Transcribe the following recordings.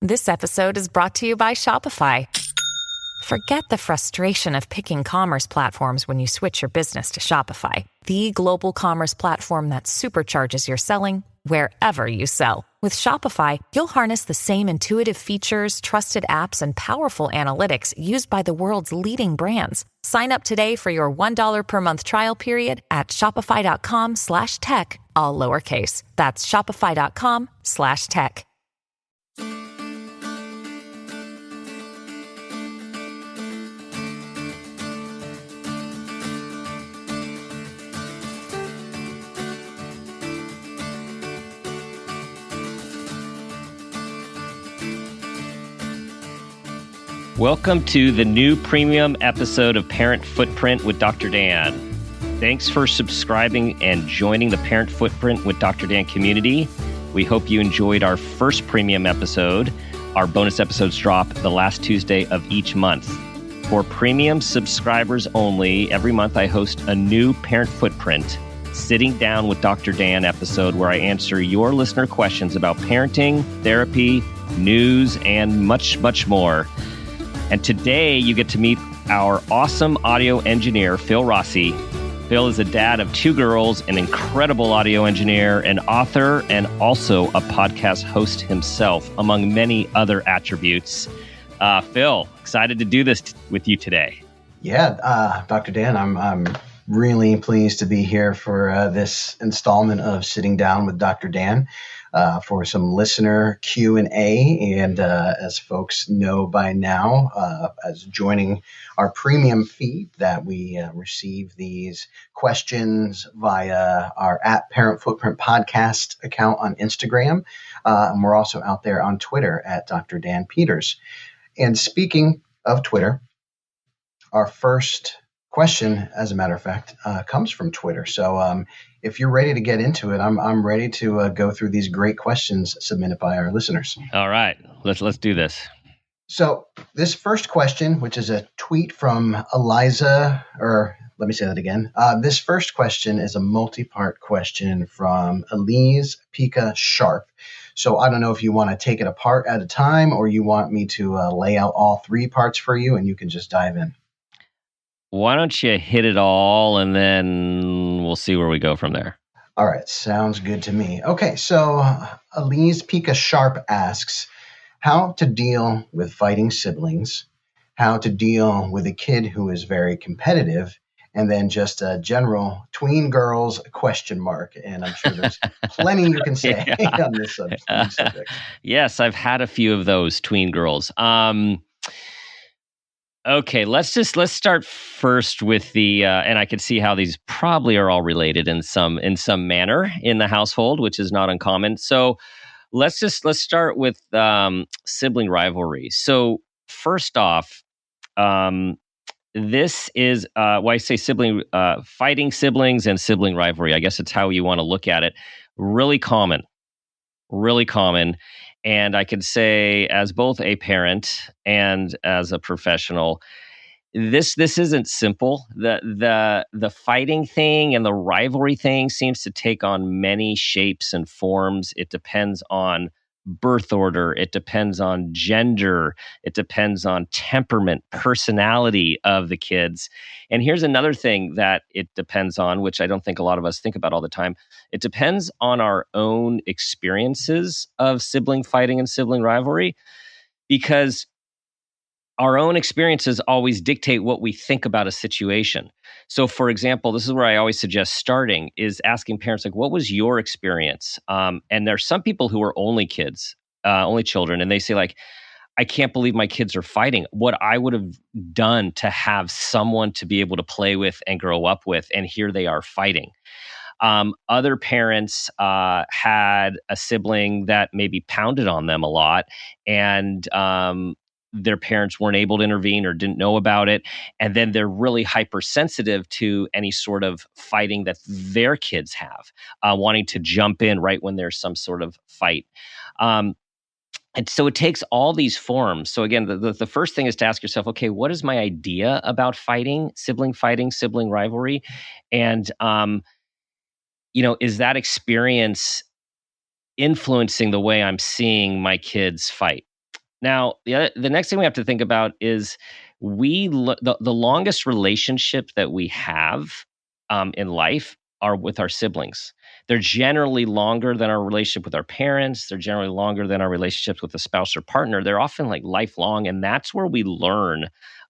This episode is brought to you by Shopify. Forget the frustration of picking commerce platforms when you switch your business to Shopify, the global commerce platform that supercharges your selling wherever you sell. With Shopify, you'll harness the same intuitive features, trusted apps, and powerful analytics used by the world's leading brands. Sign up today for your $1 per month trial period at shopify.com/tech, all lowercase. That's shopify.com/tech. Welcome to the new premium episode of Parent Footprint with Dr. Dan. Thanks for subscribing and joining the Parent Footprint with Dr. Dan community. We hope you enjoyed our first premium episode. Our bonus episodes drop the last Tuesday of each month. For premium subscribers only, every month I host a new Parent Footprint Sitting Down with Dr. Dan episode where I answer your listener questions about parenting, therapy, news, and much, much more. And today you get to meet our awesome audio engineer, Phil Rossi. Phil is a dad of 2 girls, an incredible audio engineer, an author, and also a podcast host himself, among many other attributes. Phil, excited to do this with you today. Yeah, Dr. Dan, I'm really pleased to be here for this installment of Sitting Down with Dr. Dan. For some listener Q&A. And as folks know by now, as joining our premium feed, that we receive these questions via our @Parent Footprint Podcast account on Instagram. And we're also out there on Twitter at Dr. Dan Peters. And speaking of Twitter, our first question, as a matter of fact, comes from Twitter. So if you're ready to get into it, I'm ready to go through these great questions submitted by our listeners. All right, let's do this. So this first question, which is a tweet from Eliza, or let me say that again. This first question is a multi-part question from Elise Pika Sharp. So I don't know if you want to take it apart at a time, or you want me to lay out all 3 parts for you, and you can just dive in. Why don't you hit it all, and then we'll see where we go from there. All right. Sounds good to me. Okay. So Elise Pika Sharp asks how to deal with fighting siblings, how to deal with a kid who is very competitive, and then just a general tween girls ? And I'm sure there's plenty you can say on this subject. Yes, I've had a few of those tween girls. Okay, let's start first with the, and I can see how these probably are all related in some manner in the household, which is not uncommon. So let's start with sibling rivalry. So first off, this is why I say sibling fighting siblings and sibling rivalry. I guess it's how you want to look at it. Really common. And I could say, as both a parent and as a professional, this isn't simple. The fighting thing and the rivalry thing seems to take on many shapes and forms. It depends on birth order. It depends on gender. It depends on temperament, personality of the kids. And here's another thing that it depends on, which I don't think a lot of us think about all the time. It depends on our own experiences of sibling fighting and sibling rivalry, because our own experiences always dictate what we think about a situation. So, for example, this is where I always suggest starting, is asking parents, like, what was your experience? And there's some people who are only kids, only children, and they say, like, I can't believe my kids are fighting. What I would have done to have someone to be able to play with and grow up with, and here they are fighting. Other parents had a sibling that maybe pounded on them a lot, and their parents weren't able to intervene or didn't know about it. And then they're really hypersensitive to any sort of fighting that their kids have, wanting to jump in right when there's some sort of fight. And so it takes all these forms. So again, the first thing is to ask yourself, okay, what is my idea about fighting, sibling rivalry? And, is that experience influencing the way I'm seeing my kids fight? Now, the next thing we have to think about is the longest relationship that we have in life are with our siblings. They're generally longer than our relationship with our parents. They're generally longer than our relationships with a spouse or partner. They're often like lifelong, and that's where we learn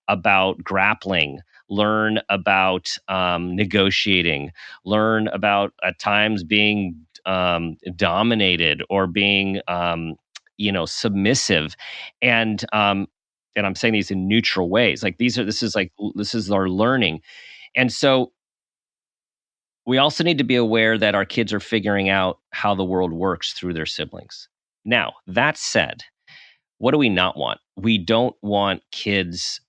about grappling, learn about negotiating, learn about at times being dominated or being submissive, and I'm saying these in neutral ways. Like this is our learning. And so we also need to be aware that our kids are figuring out how the world works through their siblings. Now, that said, what do we not want? We don't want kids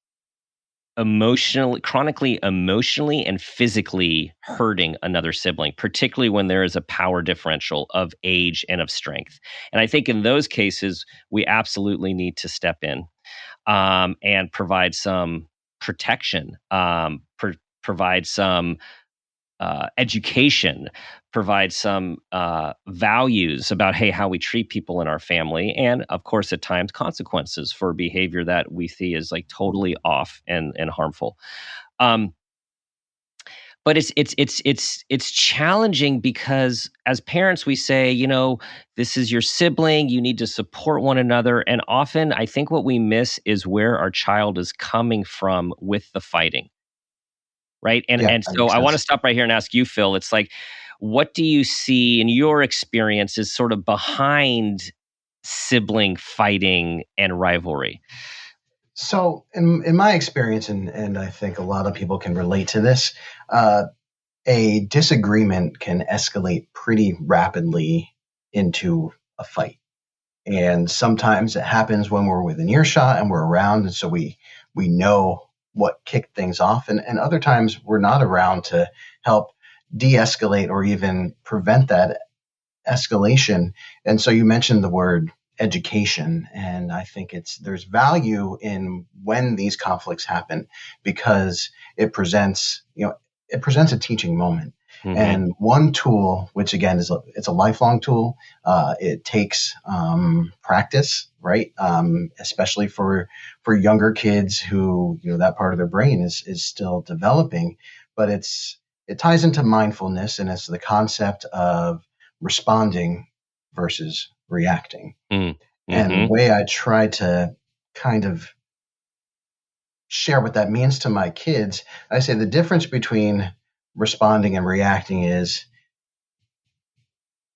chronically emotionally and physically hurting another sibling, particularly when there is a power differential of age and of strength. And I think in those cases, we absolutely need to step in and provide some protection, provide some education, provide some values about, hey, how we treat people in our family, and of course, at times, consequences for behavior that we see as like totally off and harmful. But it's challenging because as parents, we say, this is your sibling, you need to support one another, and often I think what we miss is where our child is coming from with the fighting. Right. And Yeah, and that so makes I want to sense. stop right here and ask you, Phil. It's like, what do you see in your experiences sort of behind sibling fighting and rivalry? So, in my experience, and I think a lot of people can relate to this, uh, a disagreement can escalate pretty rapidly into a fight. And sometimes it happens when we're within earshot and we're around, and so we know what kicked things off. And other times we're not around to help de-escalate or even prevent that escalation. And so you mentioned the word education, and I think there's value in when these conflicts happen because it presents a teaching moment. Hmm. And one tool, which again it's a lifelong tool, it takes practice, right? Especially for younger kids who that part of their brain is still developing, but it ties into mindfulness, and it's the concept of responding versus reacting. And the Mm-hmm. way I try to kind of share what that means to my kids, I say the difference between responding and reacting is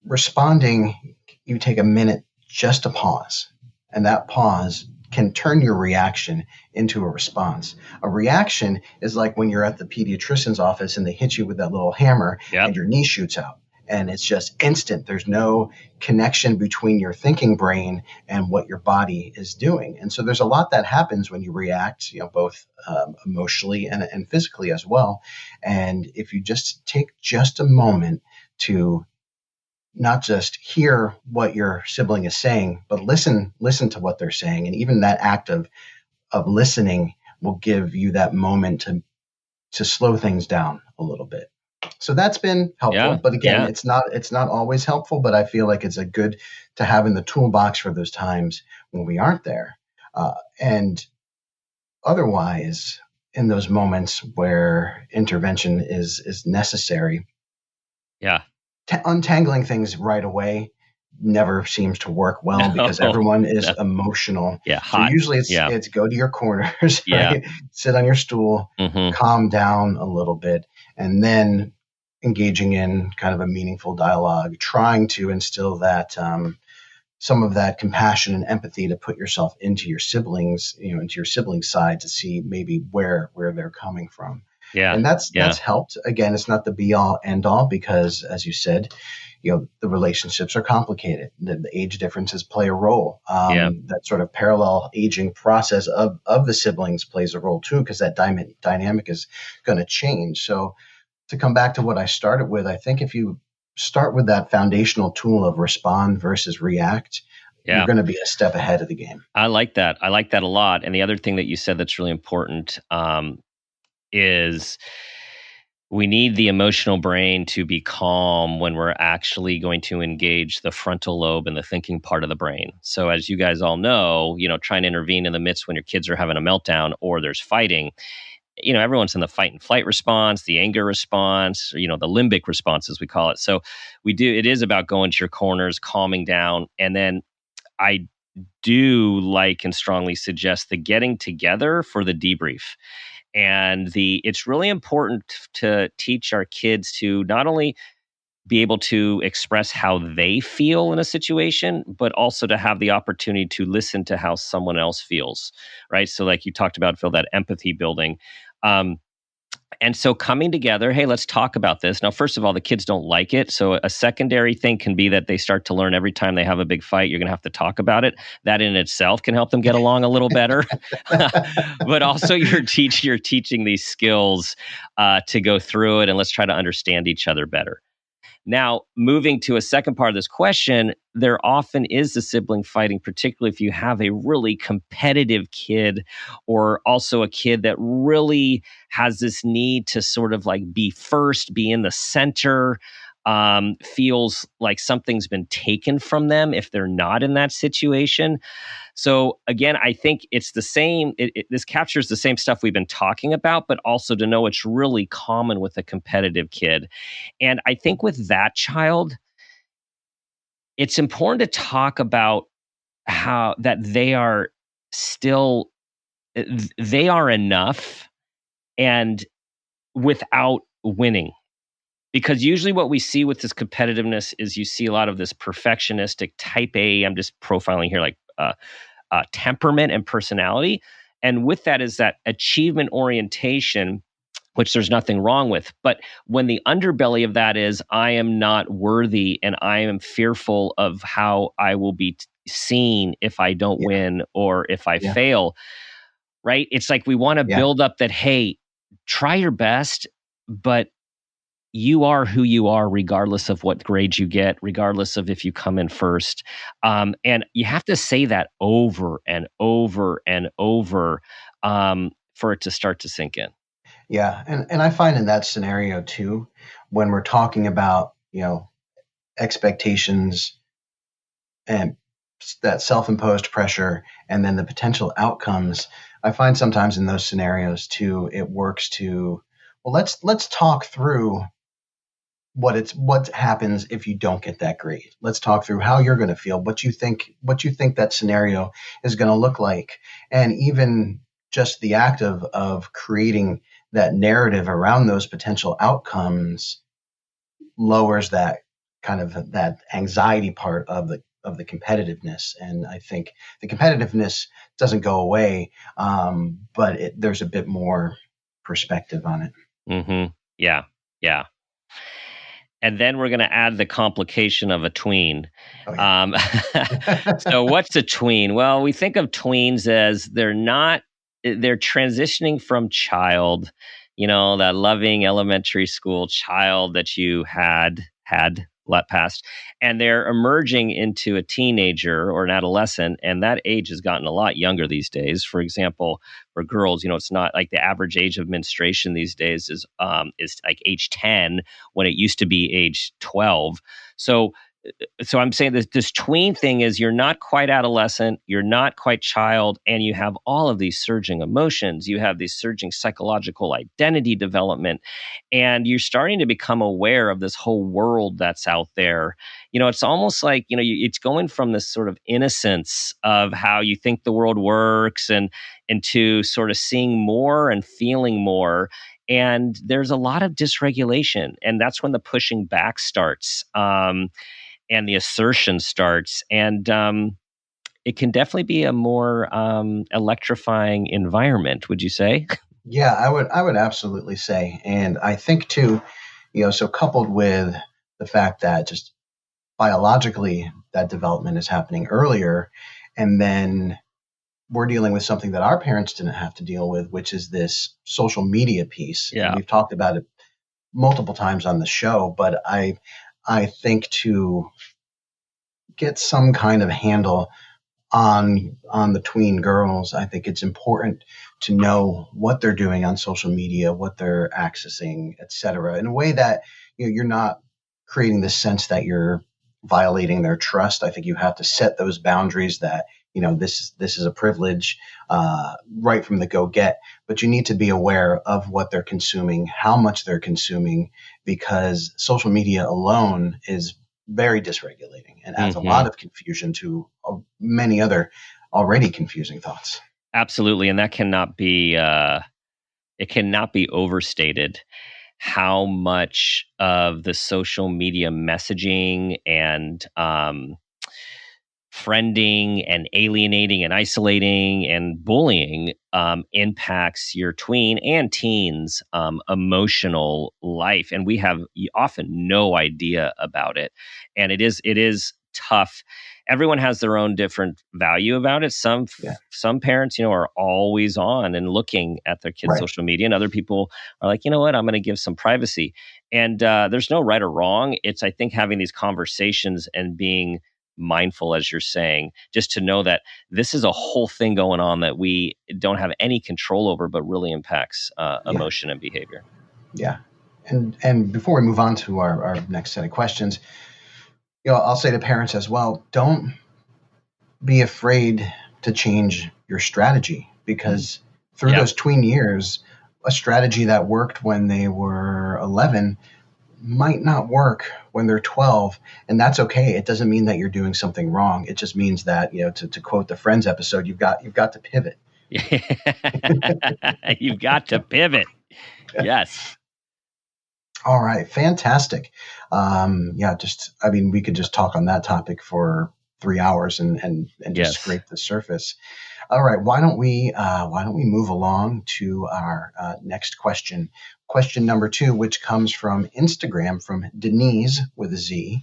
responding, you take a minute just to pause, and that pause can turn your reaction into a response. A reaction is like when you're at the pediatrician's office and they hit you with that little hammer and Yep. your knee shoots out. And it's just instant. There's no connection between your thinking brain and what your body is doing. And so there's a lot that happens when you react, both emotionally and physically as well. And if you just take just a moment to not just hear what your sibling is saying, but listen to what they're saying. And even that act of listening will give you that moment to slow things down a little bit. So that's been helpful. Yeah. But again, Yeah. it's not always helpful, but I feel like it's a good to have in the toolbox for those times when we aren't there. And otherwise, in those moments where intervention is necessary, Yeah. untangling things right away never seems to work well because No. everyone is No. emotional. Yeah. So Hot. usually it's Yeah. it's go to your corners, Yeah. right? Sit on your stool, Hmm. calm down a little bit, and then engaging in kind of a meaningful dialogue, trying to instill that some of that compassion and empathy to put yourself into your siblings, into your siblings' side to see maybe where they're coming from. Yeah. And that's Yeah. helped. Again, it's not the be all end all because, as you said, the relationships are complicated. The age differences play a role. Yeah. That sort of parallel aging process of the siblings plays a role too, because that dynamic is going to change. So to come back to what I started with, I think if you start with that foundational tool of respond versus react, you're Yeah. going to be a step ahead of the game. I like that. I like that a lot. And the other thing that you said that's really important is we need the emotional brain to be calm when we're actually going to engage the frontal lobe and the thinking part of the brain. So as you guys all know, trying to intervene in the midst when your kids are having a meltdown or there's fighting, everyone's in the fight and flight response, the anger response, the limbic response, as we call it. So it is about going to your corners, calming down. And then I do like and strongly suggest the getting together for the debrief. And it's really important to teach our kids to not only be able to express how they feel in a situation, but also to have the opportunity to listen to how someone else feels, right? So like you talked about, Phil, that empathy building. And so coming together, hey, let's talk about this. Now, first of all, the kids don't like it. So a secondary thing can be that they start to learn every time they have a big fight, you're going to have to talk about it. That in itself can help them get along a little better. But also you're teaching these skills to go through it, and let's try to understand each other better. Now, moving to a second part of this question, there often is the sibling fighting, particularly if you have a really competitive kid or also a kid that really has this need to sort of like be first, be in the center, feels like something's been taken from them if they're not in that situation. So again, I think it's the same. This captures the same stuff we've been talking about, but also to know it's really common with a competitive kid. And I think with that child, it's important to talk about how that they are still, they are enough and without winning. Because usually what we see with this competitiveness is you see a lot of this perfectionistic type A, I'm just profiling here, like temperament and personality. And with that is that achievement orientation, which there's nothing wrong with. But when the underbelly of that is, I am not worthy and I am fearful of how I will be seen if I don't win or if I fail, right? It's like we want to build up that, hey, try your best, but you are who you are, regardless of what grades you get, regardless of if you come in first. And you have to say that over and over and over for it to start to sink in. Yeah. And I find in that scenario too, when we're talking about, expectations and that self-imposed pressure and then the potential outcomes, I find sometimes in those scenarios too, it works to, well, let's talk through what happens if you don't get that grade. Let's talk through how you're going to feel, what you think that scenario is going to look like. And even just the act of creating that narrative around those potential outcomes lowers that kind of that anxiety part of the competitiveness. And I think the competitiveness doesn't go away, but there's a bit more perspective on it. Mm-hmm. Yeah. And then we're going to add the complication of a tween. Oh, yeah. So what's a tween? Well, we think of tweens as they're transitioning from child, that loving elementary school child that you had let past, and they're emerging into a teenager or an adolescent, and that age has gotten a lot younger these days. For example, for girls, it's not like the average age of menstruation these days is like age 10 when it used to be age 12. So I'm saying this tween thing is you're not quite adolescent, you're not quite child, and you have all of these surging emotions. You have these surging psychological identity development, and you're starting to become aware of this whole world that's out there. It's almost like, it's going from this sort of innocence of how you think the world works and into sort of seeing more and feeling more. And there's a lot of dysregulation, and that's when the pushing back starts. And the assertion starts, and it can definitely be a more electrifying environment. Would you say? Yeah, I would absolutely say, and I think too, so coupled with the fact that just biologically that development is happening earlier, and then we're dealing with something that our parents didn't have to deal with, which is this social media piece. Yeah, and we've talked about it multiple times on the show, but I think to get some kind of handle on the tween girls, I think it's important to know what they're doing on social media, what they're accessing, et cetera, in a way that you're not creating the sense that you're violating their trust. I think you have to set those boundaries that this is a privilege right from the go get, but you need to be aware of what they're consuming, how much they're consuming, because social media alone is very dysregulating and adds a lot of confusion to many other already confusing thoughts. Absolutely, and that cannot be it cannot be overstated how much of the social media messaging and friending and alienating and isolating and bullying impacts your tween and teens emotional life, and we have often no idea about it. And it is tough. Everyone has their own different value about it. Some parents are always on and looking at their kids' social media, and other people are like, you know what, I'm going to give some privacy. And there's no right or wrong. It's, I think, having these conversations and being mindful, as you're saying, just to know that this is a whole thing going on that we don't have any control over, but really impacts emotion and behavior. Yeah. And before we move on to our next set of questions, I'll say to parents as well, don't be afraid to change your strategy, because through those tween years, a strategy that worked when they were 11 might not work when they're 12, and that's okay. It doesn't mean that you're doing something wrong. It just means that, to quote the Friends episode, you've got to pivot. You've got to pivot. Yes. All right. Fantastic. We could just talk on that topic for 3 hours and just scrape the surface. All right. Why don't we move along to our next question? Question number 2, which comes from Instagram from Denise with a Z.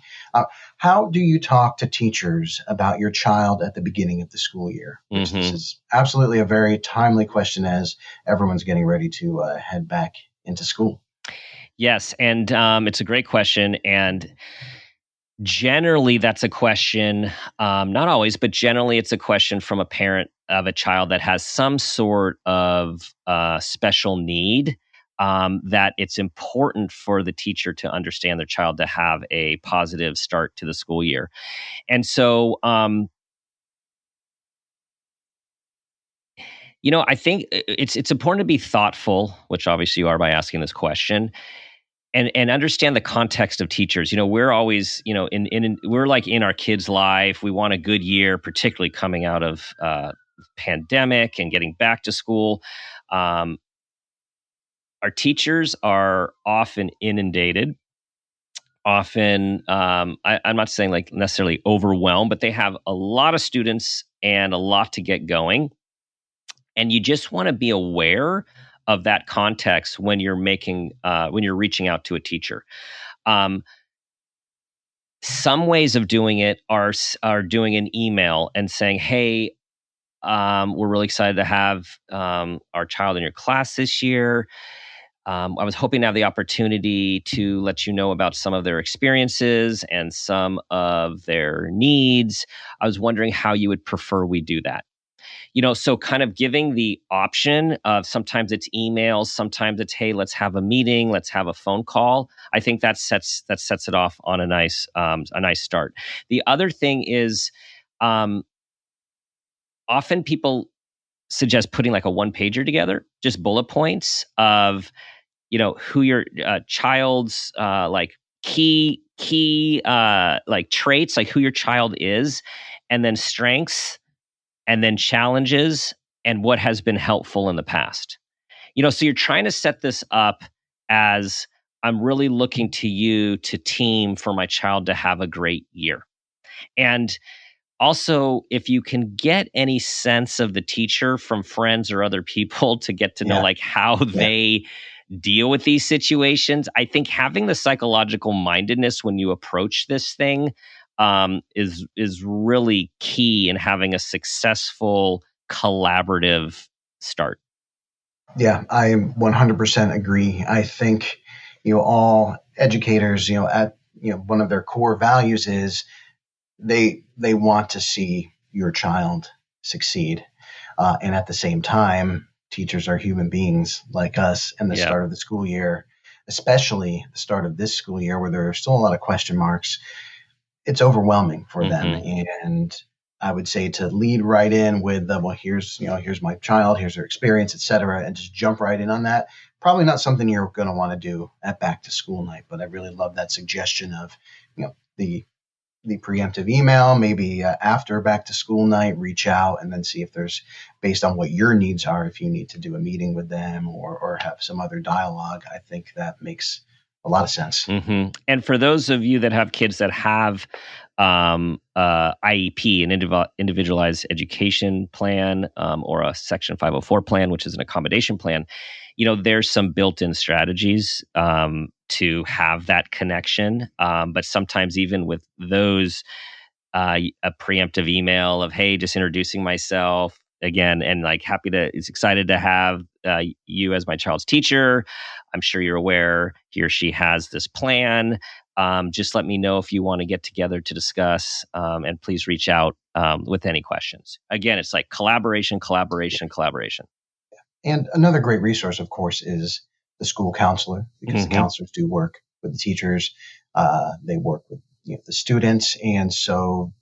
How do you talk to teachers about your child at the beginning of the school year? This is absolutely a very timely question as everyone's getting ready to head back into school. Yes, and it's a great question. And generally, that's a question, not always, but generally it's a question from a parent of a child that has some sort of special need, that it's important for the teacher to understand their child to have a positive start to the school year. And so, I think it's important to be thoughtful, which obviously you are by asking this question, and understand the context of teachers. We're always, we're like in our kids' life. We want a good year, particularly coming out of pandemic and getting back to school. Our teachers are often inundated. Often, I'm not saying like necessarily overwhelmed, but they have a lot of students and a lot to get going. And you just want to be aware of that context when you're reaching out to a teacher. Some ways of doing it are doing an email and saying, "Hey, we're really excited to have our child in your class this year. I was hoping to have the opportunity to let you know about some of their experiences and some of their needs. I was wondering how you would prefer we do that." So kind of giving the option of, sometimes it's emails, sometimes it's, hey, let's have a meeting, let's have a phone call. I think that sets it off on a nice start. The other thing is, often people suggest putting like a one-pager together, just bullet points of, who your child's like key like traits, like who your child is, and then strengths, and then challenges, and what has been helpful in the past. So you're trying to set this up as, I'm really looking to you to team for my child to have a great year. And also, if you can get any sense of the teacher from friends or other people to get to know like how they deal with these situations, I think having the psychological mindedness when you approach this thing is really key in having a successful collaborative start. Yeah, I 100% agree. I think all educators, at one of their core values is they want to see your child succeed. And at the same time, teachers are human beings like us. And the start of the school year, especially the start of this school year where there are still a lot of question marks, it's overwhelming for them. And I would say to lead right in with the, well, here's my child, here's their experience, et cetera, and just jump right in on that. Probably not something you're going to want to do at back to school night, but I really love that suggestion of, the preemptive email, maybe after back to school night, reach out and then see if there's, based on what your needs are, if you need to do a meeting with them or have some other dialogue. I think that makes a lot of sense. And for those of you that have kids that have IEP, an individualized education plan, or a Section 504 plan, which is an accommodation plan, there's some built-in strategies to have that connection. But sometimes even with those, a preemptive email of, hey, just introducing myself again, and like is excited to have you as my child's teacher. I'm sure you're aware he or she has this plan. Just let me know if you want to get together to discuss, and please reach out with any questions. Again, it's like collaboration. And another great resource, of course, is the school counselor, because the counselors do work with the teachers. They work with the students. And so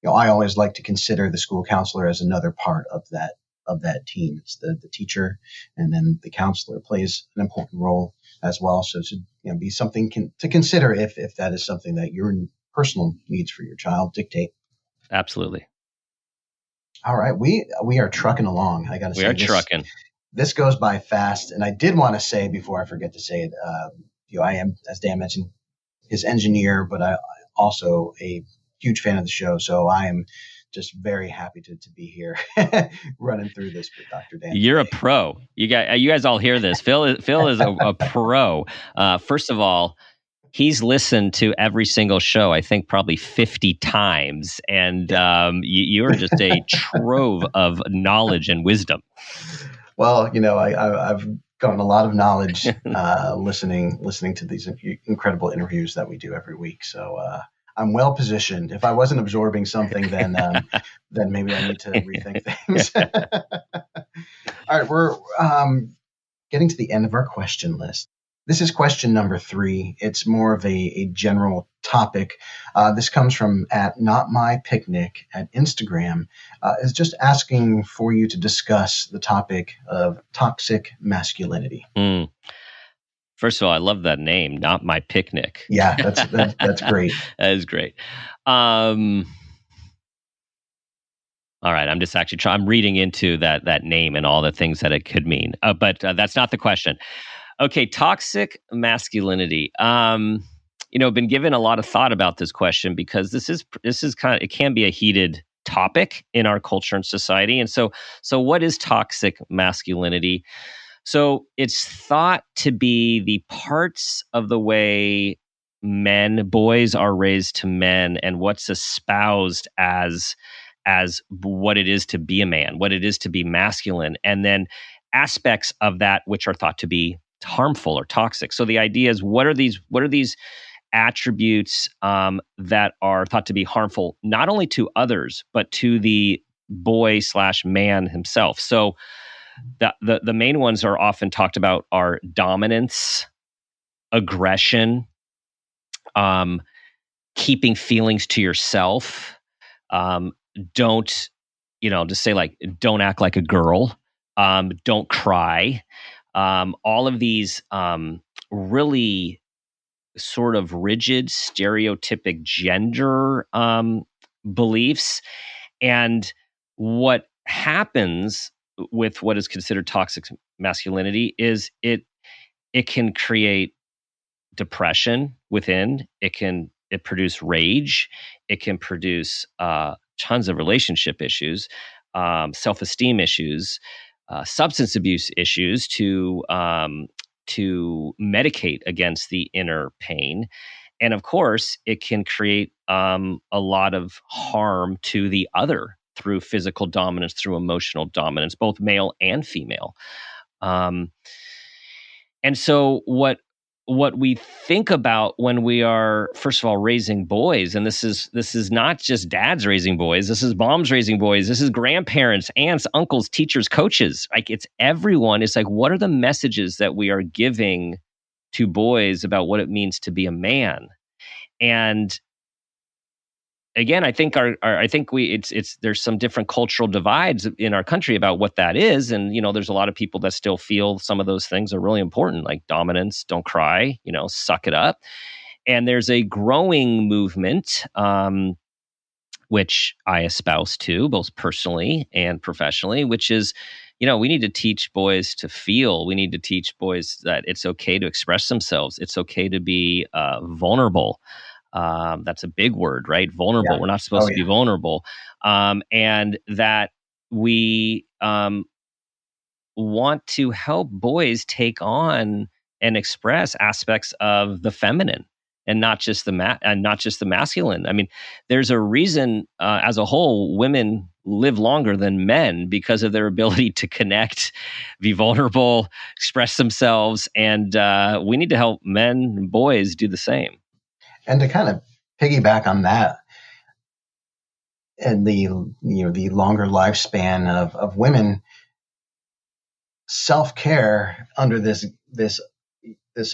I always like to consider the school counselor as another part of that team. It's the teacher, and then the counselor plays an important role as well. So it should be something to consider if that is something that your personal needs for your child dictate. Absolutely. All right, we are trucking along. I got to say, we are trucking. This goes by fast, and I did want to say before I forget to say it, I am, as Dan mentioned, his engineer, but I also a huge fan of the show, so I am just very happy to be here running through this with Dr. Dan. You're a pro. You guys all hear this. Phil is a pro. First of all, he's listened to every single show, I think probably 50 times, and you are just a trove of knowledge and wisdom. Well, I've gotten a lot of knowledge listening to these incredible interviews that we do every week. So I'm well positioned. If I wasn't absorbing something, then maybe I need to rethink things. All right, we're getting to the end of our question list. This is question number 3. It's more of a general topic. This comes from @NotMyPicnic at Instagram. Is just asking for you to discuss the topic of toxic masculinity. First of all, I love that name, Not My Picnic. Yeah, that's great. That is great. All right, I'm just actually I'm reading into that name and all the things that it could mean. But that's not the question. Okay, toxic masculinity. Been given a lot of thought about this question because this is it can be a heated topic in our culture and society. And so what is toxic masculinity? So it's thought to be the parts of the way boys are raised to men, and what's espoused as what it is to be a man, what it is to be masculine, and then aspects of that which are thought to be harmful or toxic. So the idea is, what are these attributes that are thought to be harmful, not only to others, but to the boy/man himself. So the main ones are often talked about are dominance, aggression, keeping feelings to yourself, don't act like a girl, don't cry. All of these really sort of rigid, stereotypic gender beliefs. And what happens with what is considered toxic masculinity is it can create depression within. It produce rage. It can produce tons of relationship issues, self-esteem issues, substance abuse issues to medicate against the inner pain. And of course, it can create a lot of harm to the other through physical dominance, through emotional dominance, both male and female. And so what what we think about when we are, first of all, raising boys, and this is not just dads raising boys, this is moms raising boys, this is grandparents, aunts, uncles, teachers, coaches, like it's everyone. It's like, what are the messages that we are giving to boys about what it means to be a man? And again, I think it's there's some different cultural divides in our country about what that is, and there's a lot of people that still feel some of those things are really important, like dominance, don't cry, suck it up. And there's a growing movement, which I espouse too, both personally and professionally, which is, we need to teach boys to feel. We need to teach boys that it's okay to express themselves. It's okay to be vulnerable. That's a big word, right? Vulnerable. Yeah. We're not supposed to be vulnerable. And that we want to help boys take on and express aspects of the feminine and not just the masculine. I mean, there's a reason as a whole, women live longer than men because of their ability to connect, be vulnerable, express themselves. And we need to help men and boys do the same. And to kind of piggyback on that, and the longer lifespan of women, self-care under this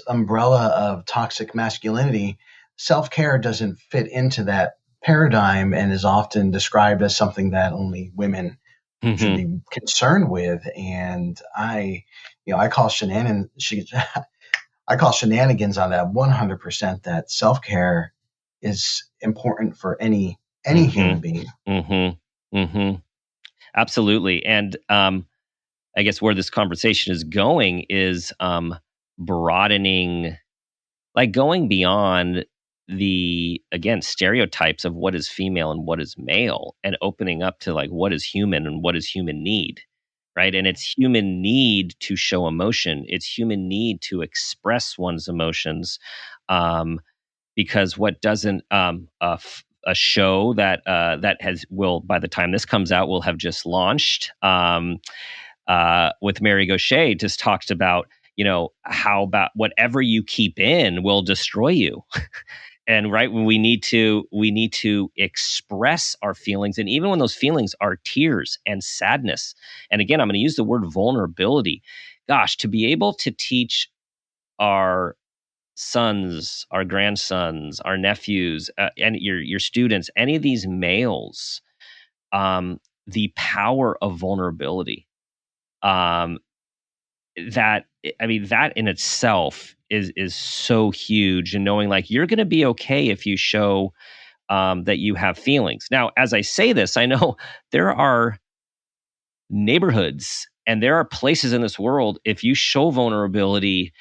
umbrella of toxic masculinity, self-care doesn't fit into that paradigm and is often described as something that only women should be concerned with. And I call I call shenanigans on that 100%, that self-care is important for any human being. Absolutely. And I guess where this conversation is going is broadening, like going beyond the, again, stereotypes of what is female and what is male, and opening up to like what is human and what is human need. Right. And it's human need to show emotion. It's human need to express one's emotions. Because what doesn't a show that will, by the time this comes out, will have just launched with Mary Gaucher, just talked about, how about whatever you keep in will destroy you. And right, when we need to express our feelings, and even when those feelings are tears and sadness. And again, I'm going to use the word vulnerability. Gosh, to be able to teach our sons, our grandsons, our nephews, and your students, any of these males, the power of vulnerability. That in itself is so huge, and knowing like you're going to be okay if you show that you have feelings. Now, as I say this, I know there are neighborhoods and there are places in this world, if you show vulnerability,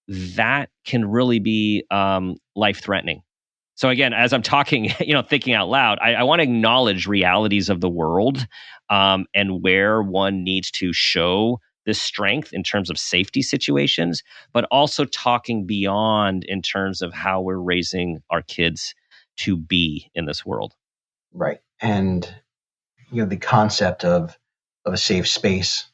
that can really be life-threatening. So again, as I'm talking, thinking out loud, I want to acknowledge realities of the world, and where one needs to show this strength in terms of safety situations, but also talking beyond in terms of how we're raising our kids to be in this world. Right. And, the concept of a safe space,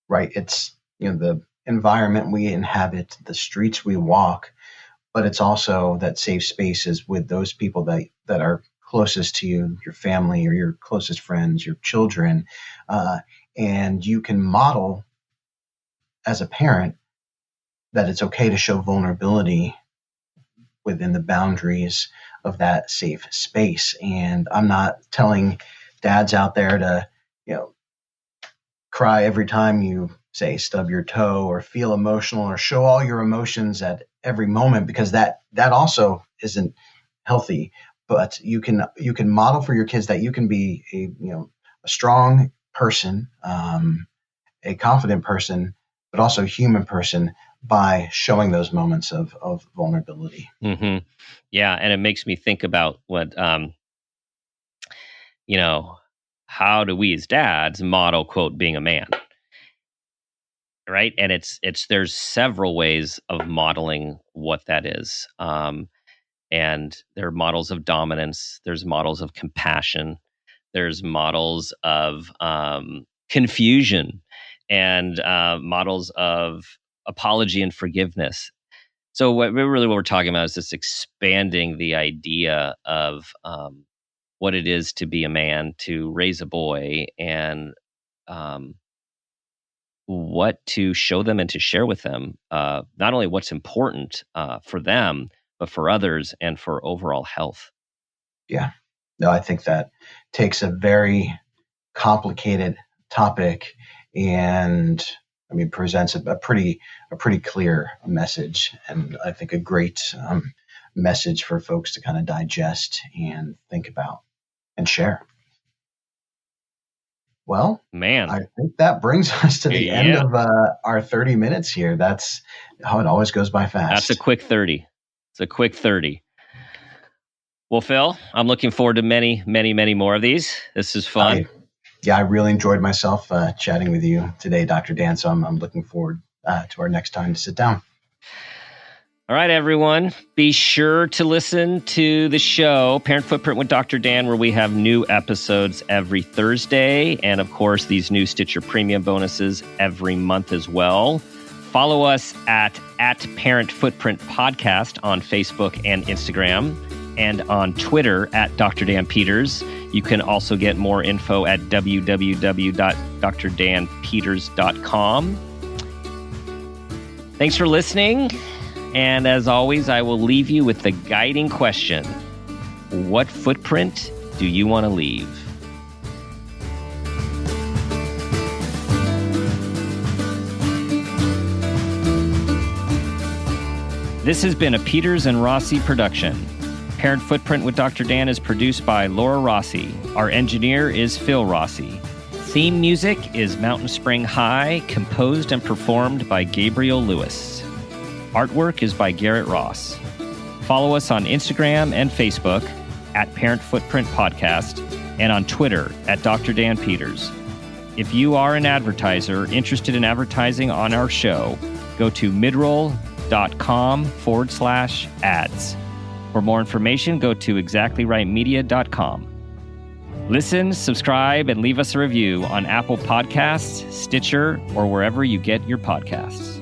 right? It's, the environment we inhabit, the streets we walk, but it's also that safe spaces with those people that are closest to you, your family or your closest friends, your children. And you can model as a parent that it's okay to show vulnerability within the boundaries of that safe space. And I'm not telling dads out there to, cry every time you say stub your toe or feel emotional or show all your emotions at every moment, because that also isn't healthy. But you can model for your kids that you can be a strong person, a confident person, but also a human person by showing those moments of vulnerability. Mm-hmm. Yeah, and it makes me think about what how do we as dads model, quote, being a man? Right. And it's there's several ways of modeling what that is. And there are models of dominance, there's models of compassion, there's models of confusion, and models of apology and forgiveness. So what we're talking about is just expanding the idea of what it is to be a man, to raise a boy, and um, what to show them and to share with them. Not only what's important for them, but for others and for overall health. Yeah. No, I think that takes a very complicated topic and presents a pretty clear message, and I think a great message for folks to kind of digest and think about and share. Well, Man, I think that brings us to the end of our 30 minutes here. That's how it always goes by fast. That's a quick 30. It's a quick 30. Well, Phil, I'm looking forward to many, many, many more of these. This is fun. I really enjoyed myself chatting with you today, Dr. Dan. So I'm looking forward to our next time to sit down. All right, everyone. Be sure to listen to the show, Parent Footprint with Dr. Dan, where we have new episodes every Thursday. And, of course, these new Stitcher Premium bonuses every month as well. Follow us at Parent Footprint Podcast on Facebook and Instagram, and on Twitter at Dr. Dan Peters. You can also get more info at www.drdanpeters.com. Thanks for listening. And as always, I will leave you with the guiding question. What footprint do you want to leave? This has been a Peters and Rossi production. Parent Footprint with Dr. Dan is produced by Laura Rossi. Our engineer is Phil Rossi. Theme music is Mountain Spring High, composed and performed by Gabriel Lewis. Artwork is by Garrett Ross. Follow us on Instagram and Facebook at Parent Footprint Podcast, and on Twitter at Dr. Dan Peters. If you are an advertiser interested in advertising on our show, go to midroll.com/ads. For more information, go to exactlyrightmedia.com. Listen, subscribe, and leave us a review on Apple Podcasts, Stitcher, or wherever you get your podcasts.